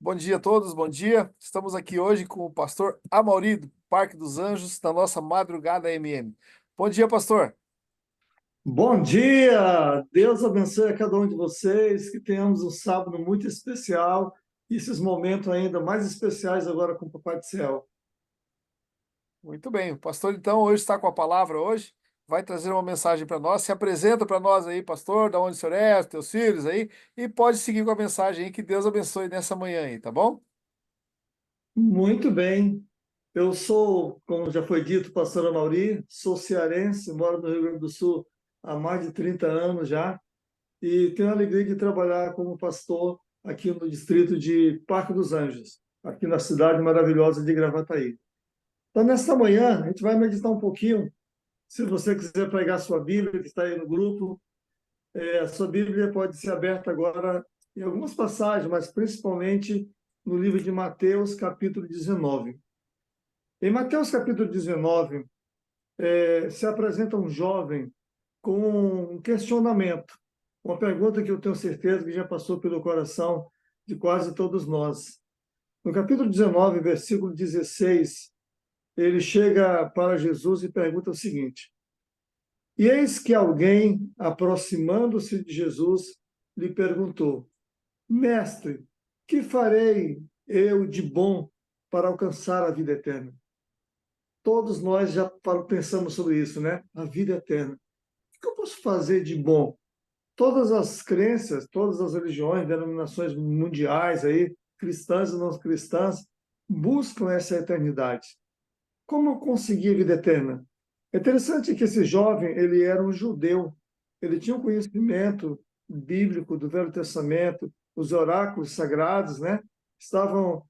Bom dia a todos, bom dia. Estamos aqui hoje com o pastor Amaury, do Parque dos Anjos, na nossa Madrugada MM. Bom dia, pastor. Bom dia! Deus abençoe a cada um de vocês, que tenhamos um sábado muito especial e esses momentos ainda mais especiais agora com o Papai do Céu. Muito bem, o pastor então hoje está com a palavra hoje, vai trazer uma mensagem para nós. Se apresenta para nós aí, pastor, da onde o senhor é, os teus filhos aí, e pode seguir com a mensagem aí, que Deus abençoe nessa manhã aí, tá bom? Muito bem. Eu sou, como já foi dito, pastor Amaury, sou cearense, moro no Rio Grande do Sul há mais de 30 anos já e tenho a alegria de trabalhar como pastor aqui no distrito de Parque dos Anjos, aqui na cidade maravilhosa de Gravataí. Então, nesta manhã, a gente vai meditar um pouquinho. Se você quiser pegar a sua Bíblia, que está aí no grupo, a sua Bíblia pode ser aberta agora em algumas passagens, mas principalmente no livro de Mateus, capítulo 19. Em Mateus, capítulo 19, se apresenta um jovem com um questionamento, uma pergunta que eu tenho certeza que já passou pelo coração de quase todos nós. No capítulo 19, versículo 16, ele chega para Jesus e pergunta o seguinte: E eis que alguém, aproximando-se de Jesus, lhe perguntou: Mestre, que farei eu de bom para alcançar a vida eterna? Todos nós já pensamos sobre isso, né? A vida eterna. O que eu posso fazer de bom? Todas as crenças, todas as religiões, denominações mundiais aí, cristãs e não cristãs, buscam essa eternidade. Como eu consegui a vida eterna? É interessante que esse jovem, ele era um judeu. Ele tinha um conhecimento bíblico do Velho Testamento, os oráculos sagrados, né? Estavam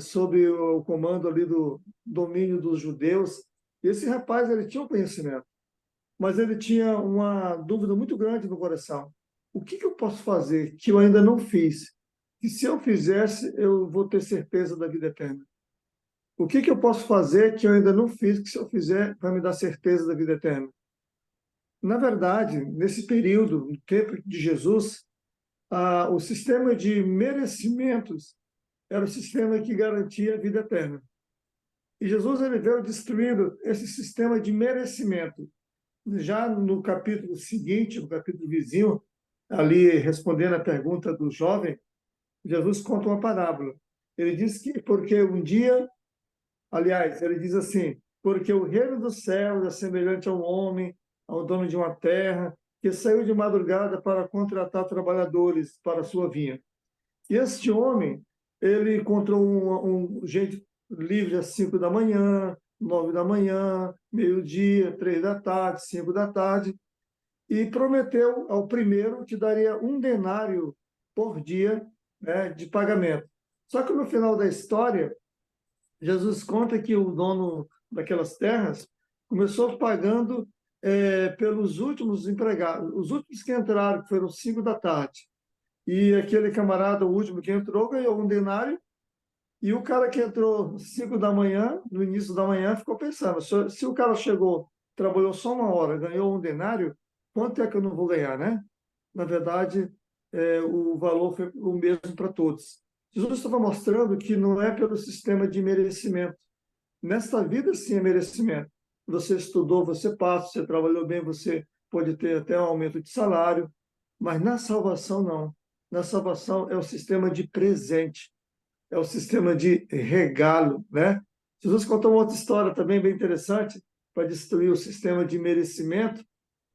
sob o comando ali do domínio dos judeus. E esse rapaz, ele tinha um conhecimento, mas ele tinha uma dúvida muito grande no coração. O que eu posso fazer que eu ainda não fiz? Que se eu fizesse, eu vou ter certeza da vida eterna. O que eu posso fazer que eu ainda não fiz, que se eu fizer, vai me dar certeza da vida eterna? Na verdade, nesse período, no tempo de Jesus, o sistema de merecimentos era o sistema que garantia a vida eterna. E Jesus ele veio destruindo esse sistema de merecimento. Já no capítulo seguinte, no capítulo vizinho, ali respondendo a pergunta do jovem, Jesus conta uma parábola. Ele diz que porque um dia, aliás, ele diz assim: porque o reino dos céus é semelhante a um homem, ao dono de uma terra, que saiu de madrugada para contratar trabalhadores para a sua vinha. E este homem, ele encontrou gente livre às 5 da manhã, 9 da manhã, meio-dia, 3 da tarde, 5 da tarde, e prometeu ao primeiro que daria um denário por dia, né, de pagamento. Só que no final da história, Jesus conta que o dono daquelas terras começou pagando pelos últimos empregados, os últimos que entraram, que foram 5 da tarde. E aquele camarada, o último que entrou, ganhou um denário, e o cara que entrou 5 da manhã, no início da manhã, ficou pensando: se o cara chegou, trabalhou só uma hora, ganhou um denário, quanto é que eu não vou ganhar, né? Na verdade, o valor foi o mesmo para todos. Jesus estava mostrando que não é pelo sistema de merecimento. Nesta vida, sim, é merecimento. Você estudou, você passa, você trabalhou bem, você pode ter até um aumento de salário, mas na salvação, não. Na salvação é o sistema de presente, é o sistema de regalo, né? Jesus contou uma outra história também bem interessante para destruir o sistema de merecimento.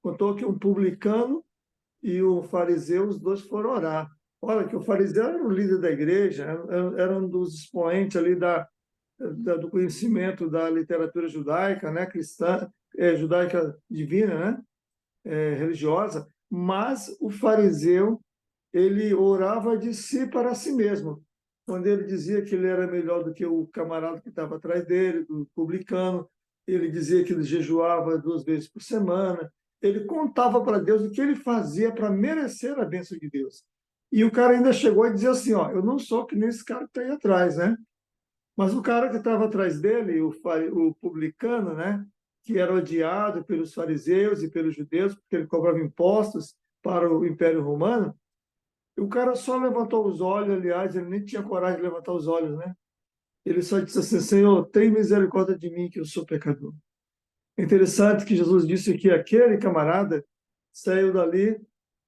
Contou que um publicano e o fariseu, os dois foram orar. Olha, que o fariseu era o líder da igreja, era um dos expoentes ali do conhecimento da literatura judaica, né, cristã, judaica divina, né, religiosa, mas o fariseu, ele orava de si para si mesmo. Quando ele dizia que ele era melhor do que o camarada que estava atrás dele, do publicano, ele dizia que ele jejuava 2 vezes por semana, ele contava para Deus o que ele fazia para merecer a bênção de Deus. E o cara ainda chegou a dizer assim: ó, eu não sou que nem esse cara que está aí atrás, né? Mas o cara que estava atrás dele, o publicano, né, que era odiado pelos fariseus e pelos judeus, porque ele cobrava impostos para o Império Romano, E o cara só levantou os olhos, aliás, ele nem tinha coragem de levantar os olhos, né? Ele só disse assim: Senhor, tem misericórdia de mim, que eu sou pecador. É interessante que Jesus disse que aquele camarada saiu dali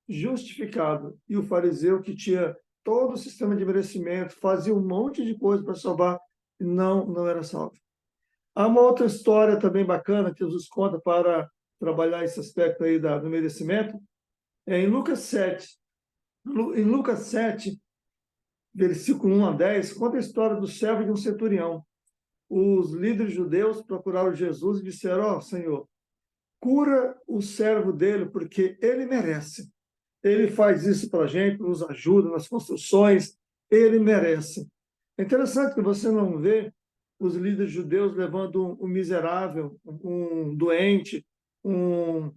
justificado. E o fariseu, que tinha todo o sistema de merecimento, fazia um monte de coisa para salvar, não era salvo. Há uma outra história também bacana que Jesus conta para trabalhar esse aspecto aí do merecimento. É em Lucas 7. Em Lucas 7, versículo 1 a 10, conta a história do servo de um centurião. Os líderes judeus procuraram Jesus e disseram: Ó, Senhor, cura o servo dele, porque ele merece. Ele faz isso para a gente, nos ajuda nas construções, ele merece. É interessante que você não vê os líderes judeus levando um miserável, um doente, um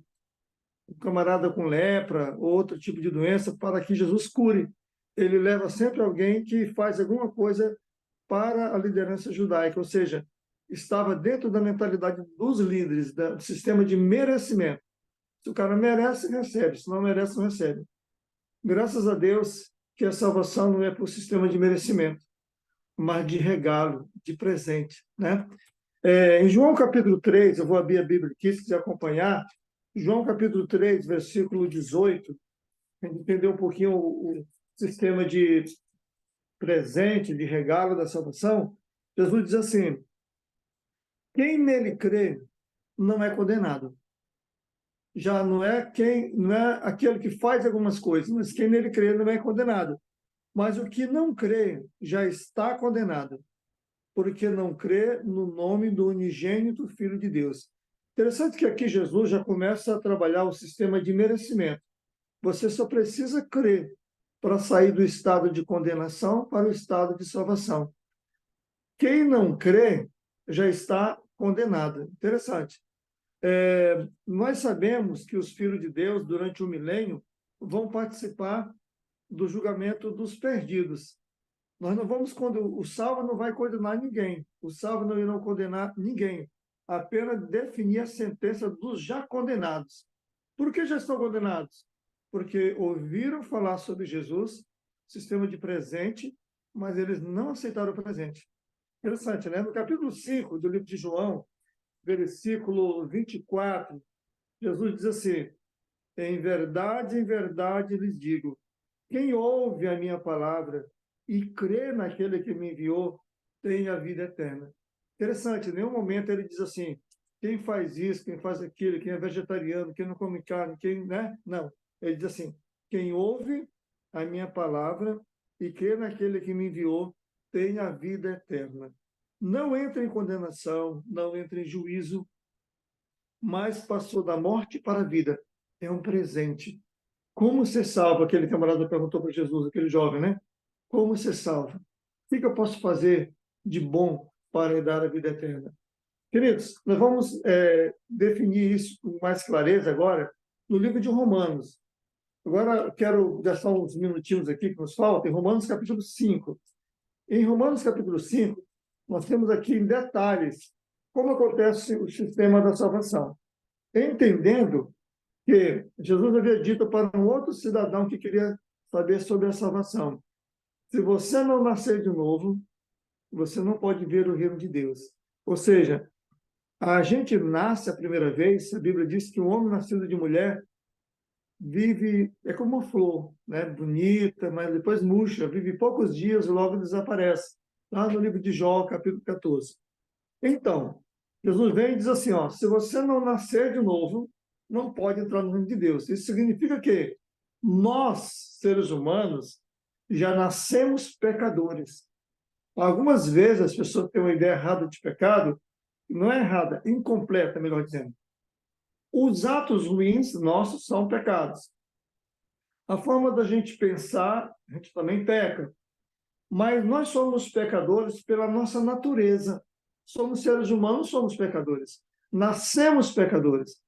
camarada com lepra ou outro tipo de doença para que Jesus cure. Ele leva sempre alguém que faz alguma coisa para a liderança judaica, ou seja, estava dentro da mentalidade dos líderes, do sistema de merecimento. Se o cara merece, recebe. Se não merece, não recebe. Graças a Deus que a salvação não é por sistema de merecimento, mas de regalo, de presente, né? Em João capítulo 3, eu vou abrir a Bíblia aqui, se quiser acompanhar. João capítulo 3, versículo 18, a gente entender um pouquinho o sistema de presente, de regalo da salvação. Jesus diz assim: quem nele crê não é condenado. Já não é aquele que faz algumas coisas, mas quem nele crê não é condenado. Mas o que não crê já está condenado, porque não crê no nome do unigênito Filho de Deus. Interessante que aqui Jesus já começa a trabalhar o sistema de merecimento. Você só precisa crer para sair do estado de condenação para o estado de salvação. Quem não crê já está condenado. Interessante. Nós sabemos que os filhos de Deus, durante o milênio, vão participar do julgamento dos perdidos. Nós não vamos, quando o salvo não vai condenar ninguém, o salvo não irá condenar ninguém, apenas definir a sentença dos já condenados. Por que já estão condenados? Porque ouviram falar sobre Jesus, sistema de presente, mas eles não aceitaram o presente. Interessante, né? No capítulo 5 do livro de João, versículo 24, Jesus diz assim: em verdade lhes digo, quem ouve a minha palavra e crê naquele que me enviou tem a vida eterna. Interessante, em nenhum momento ele diz assim: quem faz isso, quem faz aquilo, quem é vegetariano, quem não come carne, quem, né? Não. Ele diz assim: quem ouve a minha palavra e crê naquele que me enviou tem a vida eterna. Não entra em condenação, não entra em juízo, mas passou da morte para a vida. É um presente. Como ser salvo? Aquele camarada perguntou para Jesus, aquele jovem, né? Como ser salvo? O que eu posso fazer de bom para dar a vida eterna? Queridos, nós vamos definir isso com mais clareza agora no livro de Romanos. Agora, quero gastar uns minutinhos aqui que nos faltam, em Romanos capítulo 5. Em Romanos capítulo 5, nós temos aqui em detalhes como acontece o sistema da salvação. Entendendo que Jesus havia dito para um outro cidadão que queria saber sobre a salvação: se você não nascer de novo, você não pode ver o reino de Deus. Ou seja, a gente nasce a primeira vez, a Bíblia diz que o homem nascido de mulher vive, é como uma flor, né? Bonita, mas depois murcha, vive poucos dias e logo desaparece. Lá no livro de Jó, capítulo 14. Então, Jesus vem e diz assim, ó: se você não nascer de novo, não pode entrar no reino de Deus. Isso significa que nós, seres humanos, já nascemos pecadores. Algumas vezes as pessoas têm uma ideia errada de pecado, não é errada, incompleta, melhor dizendo. Os atos ruins nossos são pecados. A forma da gente pensar, a gente também peca. Mas nós somos pecadores pela nossa natureza. Somos seres humanos, somos pecadores. Nascemos pecadores.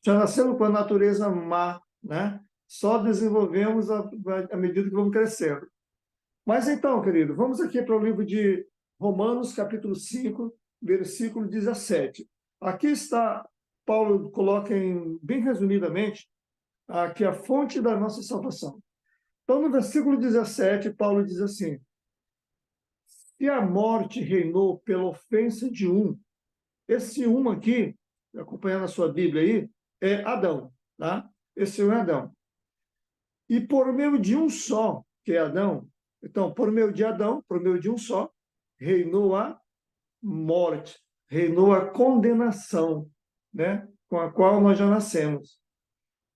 Já nascemos com a natureza má, né? Só desenvolvemos à medida que vamos crescendo. Mas então, querido, vamos aqui para o livro de Romanos, capítulo 5, versículo 17. Aqui está, Paulo coloca bem resumidamente, aqui a fonte da nossa salvação. Então, no versículo 17, Paulo diz assim: se a morte reinou pela ofensa de um, esse um aqui, acompanhando a sua Bíblia aí, é Adão, tá? Esse um é Adão. E por meio de um só, que é Adão, então, por meio de Adão, por meio de um só, reinou a morte, reinou a condenação, né? Com a qual nós já nascemos.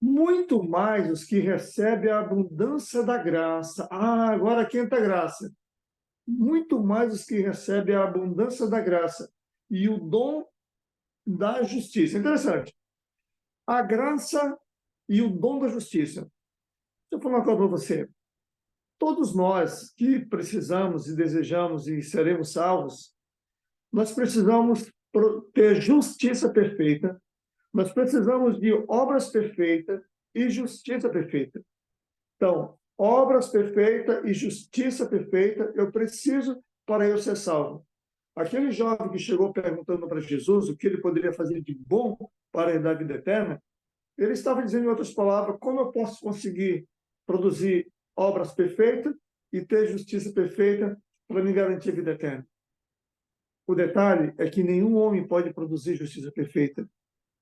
Muito mais os que recebem a abundância da graça. Ah, agora quinta graça. Muito mais os que recebem a abundância da graça e o dom da justiça. Interessante. A graça e o dom da justiça. Deixa eu falar uma coisa para você. Todos nós que precisamos e desejamos e seremos salvos, nós precisamos ter justiça perfeita, nós precisamos de obras perfeitas e justiça perfeita. Então, obras perfeitas e justiça perfeita eu preciso para eu ser salvo. Aquele jovem que chegou perguntando para Jesus o que ele poderia fazer de bom para herdar a vida eterna, ele estava dizendo, em outras palavras, como eu posso conseguir produzir obras perfeitas e ter justiça perfeita para me garantir a vida eterna. O detalhe é que nenhum homem pode produzir justiça perfeita,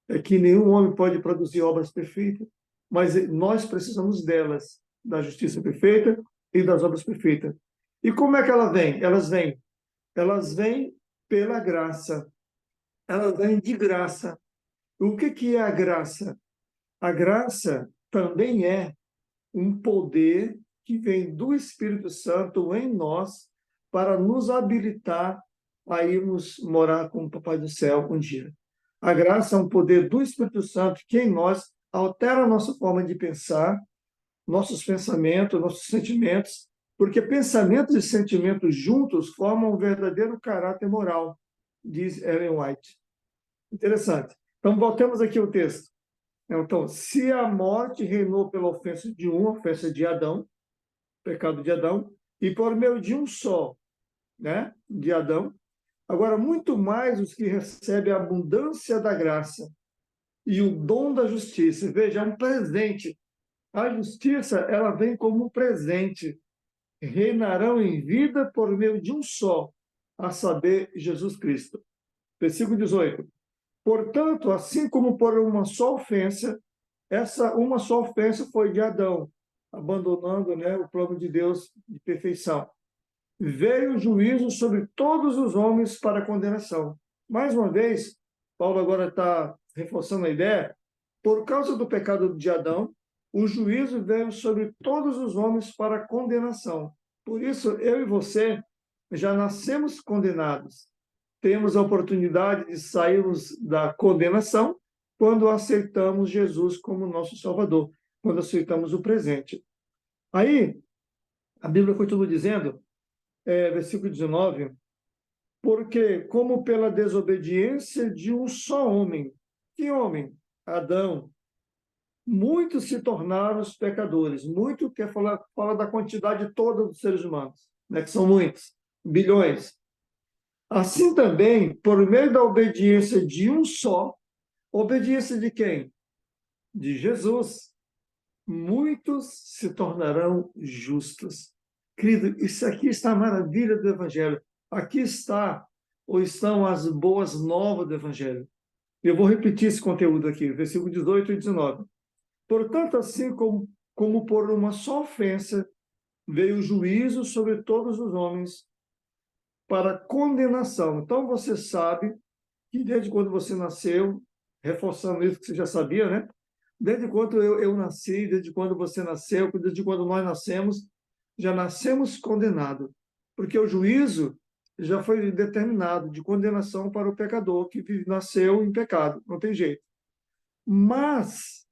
é que nenhum homem pode produzir obras perfeitas, mas nós precisamos delas, da justiça perfeita e das obras perfeitas. E como é que ela vem? Elas vêm pela graça. Elas vêm de graça. O que é a graça? A graça também é um poder que vem do Espírito Santo em nós para nos habilitar a irmos morar com o Papai do Céu um dia. A graça é um poder do Espírito Santo que em nós altera a nossa forma de pensar, nossos pensamentos, nossos sentimentos, porque pensamentos e sentimentos juntos formam um verdadeiro caráter moral, diz Ellen White. Interessante. Então, voltemos aqui ao texto. Então, se a morte reinou pela ofensa de um, a ofensa de Adão, pecado de Adão, e por meio de um só, né, de Adão, agora muito mais os que recebem a abundância da graça e o dom da justiça. Veja, é um presente. A justiça, ela vem como um presente. Reinarão em vida por meio de um só, a saber, Jesus Cristo. Versículo 18. Portanto, assim como por uma só ofensa, essa uma só ofensa foi de Adão, abandonando, né, o plano de Deus de perfeição. Veio o juízo sobre todos os homens para condenação. Mais uma vez, Paulo agora está reforçando a ideia, por causa do pecado de Adão, o juízo veio sobre todos os homens para condenação. Por isso, eu e você já nascemos condenados. Temos a oportunidade de sairmos da condenação quando aceitamos Jesus como nosso Salvador, quando aceitamos o presente. Aí, a Bíblia continua dizendo, versículo 19, porque como pela desobediência de um só homem, que homem? Adão, muitos se tornaram os pecadores. Muito quer falar, fala da quantidade toda dos seres humanos, né, que são muitos, bilhões. Assim também, por meio da obediência de um só, obediência de quem? De Jesus. Muitos se tornarão justos. Querido, isso aqui está a maravilha do Evangelho. Aqui está, ou estão as boas novas do Evangelho. Eu vou repetir esse conteúdo aqui, versículo 18 e 19. Portanto, assim como por uma só ofensa veio o juízo sobre todos os homens para condenação. Então, você sabe que desde quando você nasceu, reforçando isso que você já sabia, né? Desde quando eu nasci, desde quando você nasceu, desde quando nós nascemos, já nascemos condenados. Porque o juízo já foi determinado de condenação para o pecador que nasceu em pecado, não tem jeito. Mas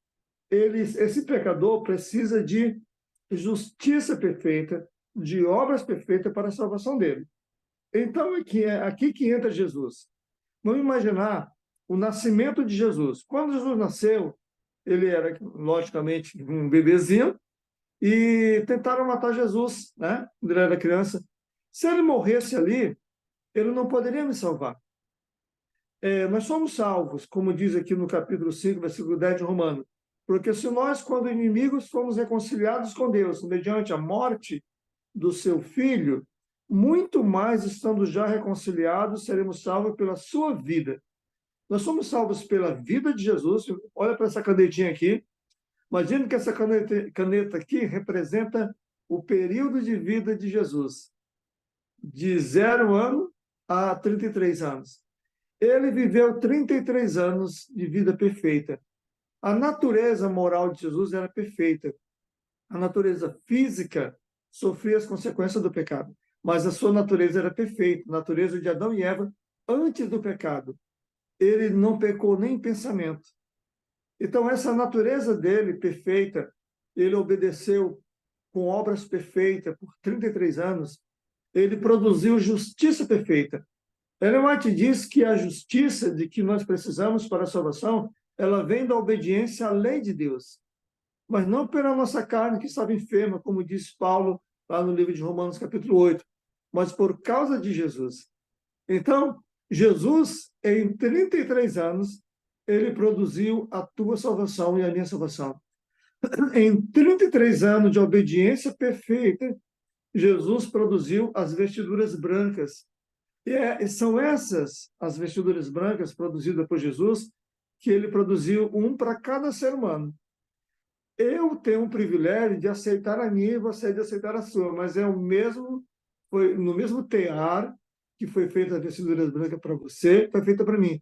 esse pecador precisa de justiça perfeita, de obras perfeitas para a salvação dele. Então, aqui que entra Jesus. Vamos imaginar o nascimento de Jesus. Quando Jesus nasceu, ele era, logicamente, um bebezinho, e tentaram matar Jesus, né? Quando ele era criança. Se ele morresse ali, ele não poderia me salvar. Nós somos salvos, como diz aqui no capítulo 5, versículo 10 de Romanos, Porque se nós, quando inimigos, fomos reconciliados com Deus, mediante a morte do seu filho, muito mais, estando já reconciliados, seremos salvos pela sua vida. Nós somos salvos pela vida de Jesus. Olha para essa canetinha aqui. Imagina que essa caneta aqui representa o período de vida de Jesus, de 0 ano a 33 anos. Ele viveu 33 anos de vida perfeita. A natureza moral de Jesus era perfeita. A natureza física sofria as consequências do pecado, mas a sua natureza era perfeita, a natureza de Adão e Eva antes do pecado. Ele não pecou nem em pensamento. Então, essa natureza dele perfeita, ele obedeceu com obras perfeitas por 33 anos, ele produziu justiça perfeita. Ellen White diz que a justiça de que nós precisamos para a salvação, ela vem da obediência à lei de Deus, mas não pela nossa carne que estava enferma, como diz Paulo lá no livro de Romanos, capítulo 8, mas por causa de Jesus. Então, Jesus, em 33 anos, ele produziu a tua salvação e a minha salvação. Em 33 anos de obediência perfeita, Jesus produziu as vestiduras brancas. E são essas as vestiduras brancas produzidas por Jesus que ele produziu um para cada ser humano. Eu tenho o privilégio de aceitar a minha e você de aceitar a sua, mas é o mesmo, foi no mesmo tear que foi feita a vestiduras brancas para você, foi feita para mim.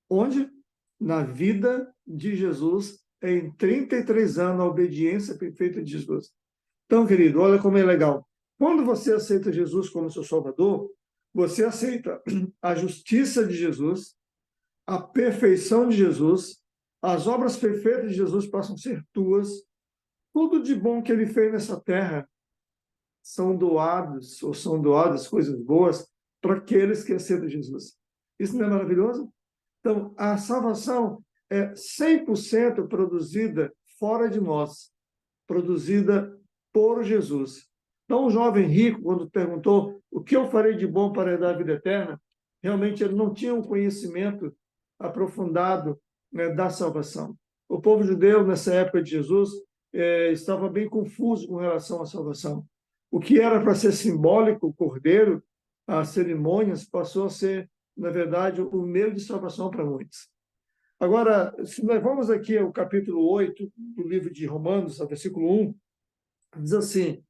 Onde? Na vida de Jesus, em 33 anos, a obediência perfeita de Jesus. Então, querido, olha como é legal. Quando você aceita Jesus como seu Salvador, você aceita a justiça de Jesus, a perfeição de Jesus, as obras perfeitas de Jesus passam a ser tuas, tudo de bom que ele fez nessa terra são doados, ou são doadas coisas boas para aqueles que aceitam Jesus. Isso não é maravilhoso? Então, a salvação é 100% produzida fora de nós, produzida por Jesus. Então, o jovem rico, quando perguntou o que eu farei de bom para herdar a vida eterna, realmente ele não tinha um conhecimento aprofundado, né, da salvação. O povo judeu, nessa época de Jesus, estava bem confuso com relação à salvação. O que era para ser simbólico, o cordeiro, as cerimônias, passou a ser, na verdade, o meio de salvação para muitos. Agora, se nós vamos aqui ao capítulo 8 do livro de Romanos, ao versículo 1, diz assim: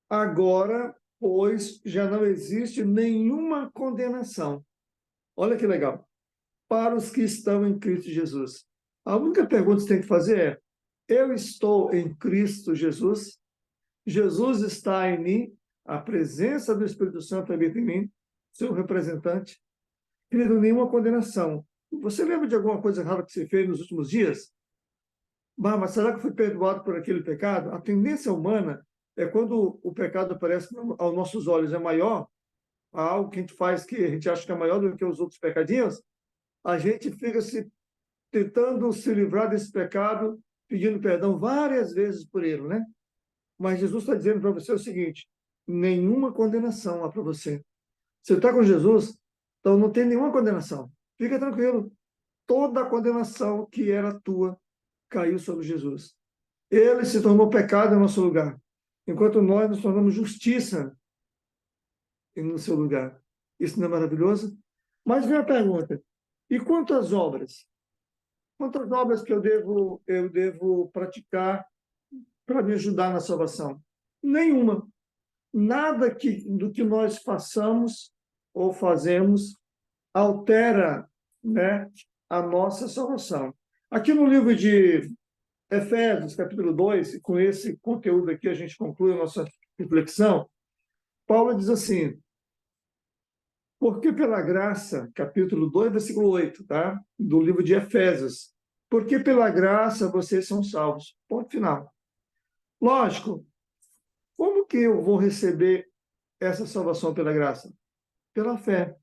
agora, pois, já não existe nenhuma condenação. Olha que legal. Para os que estão em Cristo Jesus. A única pergunta que você tem que fazer é: eu estou em Cristo Jesus? Jesus está em mim? A presença do Espírito Santo habita em mim, seu representante? Querido, nenhuma condenação. Você lembra de alguma coisa errada que você fez nos últimos dias? Mas será que eu fui perdoado por aquele pecado? A tendência humana é quando o pecado aparece aos nossos olhos é maior, algo que a gente faz que a gente acha que é maior do que os outros pecadinhos, a gente fica tentando se livrar desse pecado, pedindo perdão várias vezes por ele, né? Mas Jesus está dizendo para você o seguinte: nenhuma condenação há para você. Você está com Jesus, então não tem nenhuma condenação. Fica tranquilo. Toda a condenação que era tua caiu sobre Jesus. Ele se tornou pecado em nosso lugar, enquanto nós nos tornamos justiça no seu lugar. Isso não é maravilhoso? Mas vem a pergunta: e quanto às obras? Quantas obras que eu devo praticar para me ajudar na salvação? Nenhuma. Nada do que nós façamos ou fazemos altera, né, a nossa salvação. Aqui no livro de Efésios, capítulo 2, e com esse conteúdo aqui a gente conclui a nossa reflexão, Paulo diz assim: porque pela graça, capítulo 2, versículo 8, tá? Do livro de Efésios. Porque pela graça vocês são salvos. Ponto final. Lógico, como que eu vou receber essa salvação pela graça? Pela fé.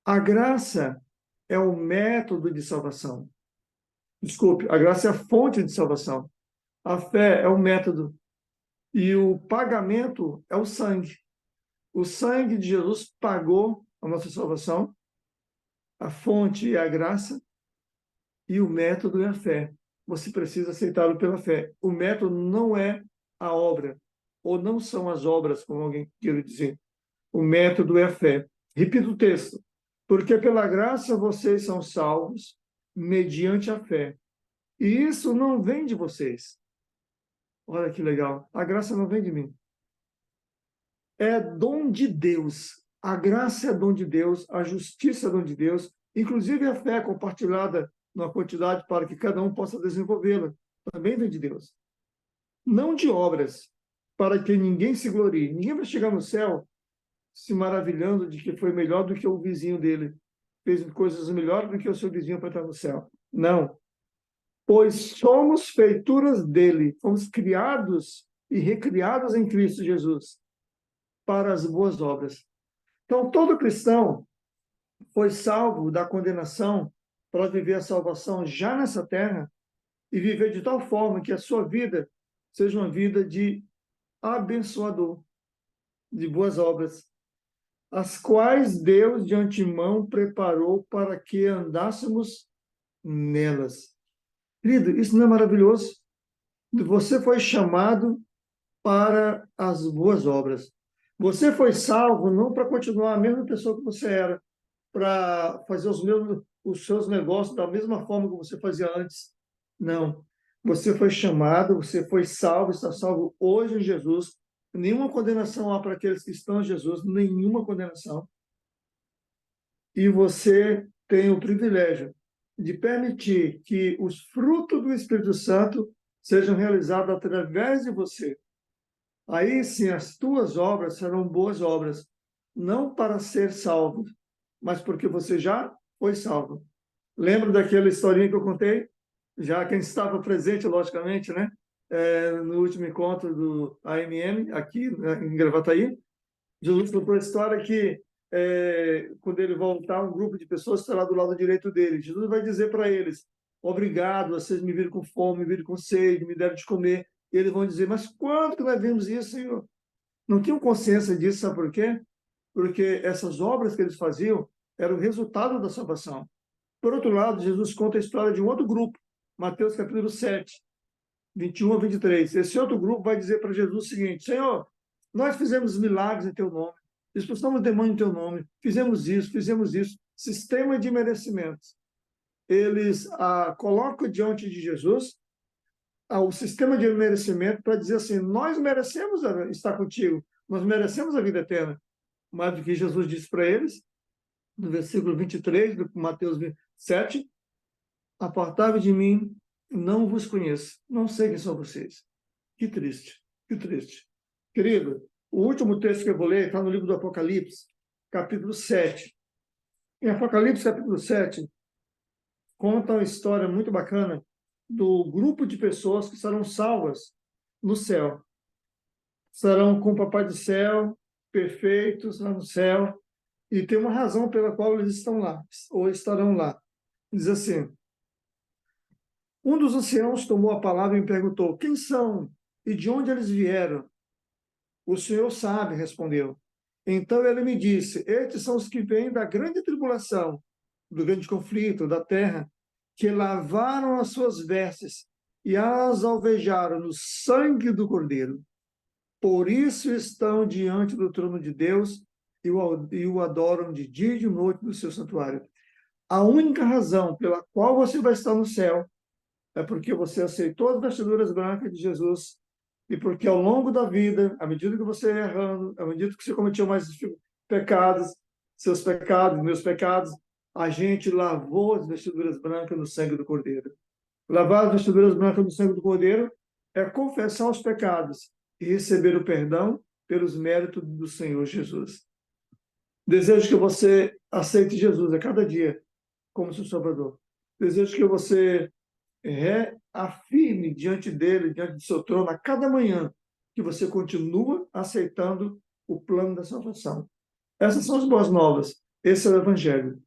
A graça é o método de salvação. Desculpe, a graça é a fonte de salvação. A fé é o método. E o pagamento é o sangue. O sangue de Jesus pagou a nossa salvação. A fonte é a graça e o método é a fé. você precisa aceitá-lo pela fé. O método não é a obra, ou não são as obras, como alguém queira dizer. O método é a fé. Repito o texto. Porque pela graça vocês são salvos mediante a fé. E isso não vem de vocês. Olha que legal. A graça não vem de mim. É dom de Deus. A graça é dom de Deus, a justiça é dom de Deus, inclusive a fé compartilhada na quantidade para que cada um possa desenvolvê-la. Também vem de Deus. Não de obras, para que ninguém se glorie. Ninguém vai chegar no céu se maravilhando de que foi melhor do que o vizinho dele, fez coisas melhores do que o seu vizinho para estar no céu. Não. Pois somos feituras dele, fomos criados e recriados em Cristo Jesus para as boas obras. Então, todo cristão foi salvo da condenação para viver a salvação já nessa terra e viver de tal forma que a sua vida seja uma vida de abençoador, de boas obras, as quais Deus de antemão preparou para que andássemos nelas. Querido, isso não é maravilhoso? Você foi chamado para as boas obras. Você foi salvo não para continuar a mesma pessoa que você era, para fazer os seus negócios da mesma forma que você fazia antes. Não. Você foi chamado, você foi salvo, está salvo hoje em Jesus. Nenhuma condenação há para aqueles que estão em Jesus, nenhuma condenação. E você tem o privilégio de permitir que os frutos do Espírito Santo sejam realizados através de você. Aí sim, as tuas obras serão boas obras, não para ser salvo, mas porque você já foi salvo. Lembra daquela historinha que eu contei? Já quem estava presente, logicamente, né? No último encontro do AMM, aqui né, em Gravataí, Jesus contou a história que quando ele voltar, um grupo de pessoas estará do lado direito dele. Jesus vai dizer para eles: obrigado, vocês me viram com fome, me viram com sede, me deram de comer. E eles vão dizer: mas quando que nós vimos isso, Senhor? Não tinham consciência disso, sabe por quê? Porque essas obras que eles faziam eram o resultado da salvação. Por outro lado, Jesus conta a história de um outro grupo, Mateus capítulo 7, 21 a 23. Esse outro grupo vai dizer para Jesus o seguinte: Senhor, nós fizemos milagres em teu nome, expulsamos demônio em teu nome, fizemos isso, fizemos isso. Sistema de merecimentos. Eles colocam diante de Jesus o sistema de merecimento para dizer assim: nós merecemos estar contigo, nós merecemos a vida eterna. Mas o que Jesus disse para eles, no versículo 23 do Mateus 7, apartai-vos de mim, não vos conheço, não sei quem são vocês. Que triste, que triste. Querido, o último texto que eu vou ler está no livro do Apocalipse, capítulo 7. Em Apocalipse, capítulo 7, conta uma história muito bacana do grupo de pessoas que serão salvas no céu. Estarão com o Papai do Céu, perfeitos lá no céu, e tem uma razão pela qual eles estão lá, ou estarão lá. Diz assim: um dos anciãos tomou a palavra e me perguntou: quem são e de onde eles vieram? O Senhor sabe, respondeu. Então ele me disse: estes são os que vêm da grande tribulação, do grande conflito da terra, que lavaram as suas vestes e as alvejaram no sangue do Cordeiro. Por isso estão diante do trono de Deus e o adoram de dia e de noite no seu santuário. A única razão pela qual você vai estar no céu é porque você aceitou as vestiduras brancas de Jesus e porque ao longo da vida, à medida que você ia errando, à medida que você cometeu mais pecados, seus pecados, meus pecados, a gente lavou as vestiduras brancas no sangue do Cordeiro. Lavar as vestiduras brancas no sangue do Cordeiro é confessar os pecados e receber o perdão pelos méritos do Senhor Jesus. Desejo que você aceite Jesus a cada dia como seu Salvador. Desejo que você reafirme diante dele, diante do seu trono, a cada manhã, que você continua aceitando o plano da salvação. Essas são as boas novas. Esse é o Evangelho.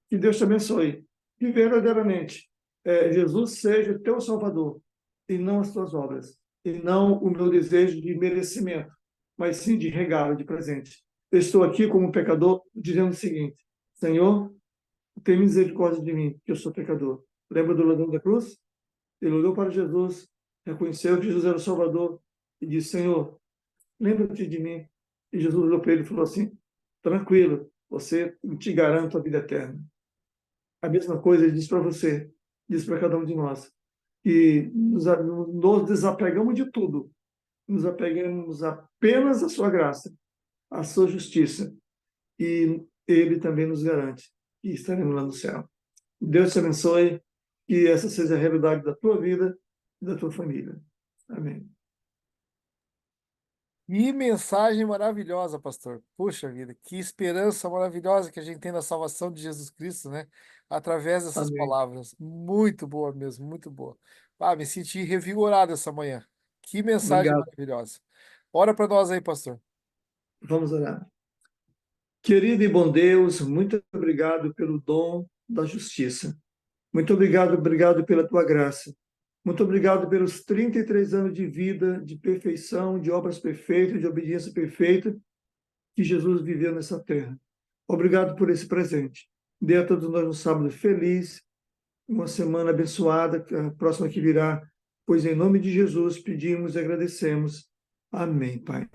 Que Deus te abençoe. Que verdadeiramente Jesus seja o teu Salvador e não as tuas obras. E não o meu desejo de merecimento, mas sim de regalo, de presente. Eu estou aqui como pecador dizendo o seguinte: Senhor, tem misericórdia de mim, que eu sou pecador. Lembra do ladrão da cruz? Ele olhou para Jesus, reconheceu que Jesus era o Salvador e disse: Senhor, lembra-te de mim. E Jesus olhou para ele e falou assim: tranquilo, você te garanto a vida eterna. A mesma coisa ele diz para você, diz para cada um de nós. E nos desapegamos de tudo, nos apegamos apenas à sua graça, à sua justiça. E ele também nos garante que estaremos lá no céu. Deus te abençoe, que essa seja a realidade da tua vida e da tua família. Amém. Que mensagem maravilhosa, pastor. Puxa vida, que esperança maravilhosa que a gente tem na salvação de Jesus Cristo, né? Através dessas Amém. palavras. Muito boa mesmo, muito boa. Ah, me senti revigorado essa manhã. Que mensagem Obrigado. maravilhosa. Ora para nós aí, pastor. Vamos orar. Querido e bom Deus, muito obrigado pelo dom da justiça. Muito obrigado pela tua graça. Muito obrigado pelos 33 anos de vida, de perfeição, de obras perfeitas, de obediência perfeita que Jesus viveu nessa terra. Obrigado por esse presente. Dê a todos nós um sábado feliz, uma semana abençoada, a próxima que virá, pois em nome de Jesus pedimos e agradecemos. Amém, Pai.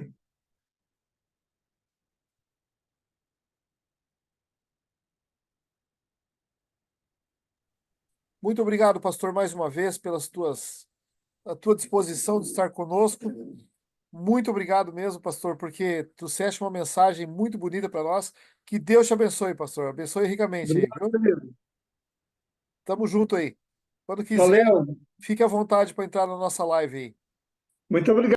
Muito obrigado, pastor, mais uma vez, a tua disposição de estar conosco. Muito obrigado mesmo, pastor, porque tu trouxeste uma mensagem muito bonita para nós. Que Deus te abençoe, pastor. Abençoe ricamente aí, Obrigado, viu? querido. Tamo junto aí. Quando quiser, Valeu. fique à vontade para entrar na nossa live aí. Muito obrigado.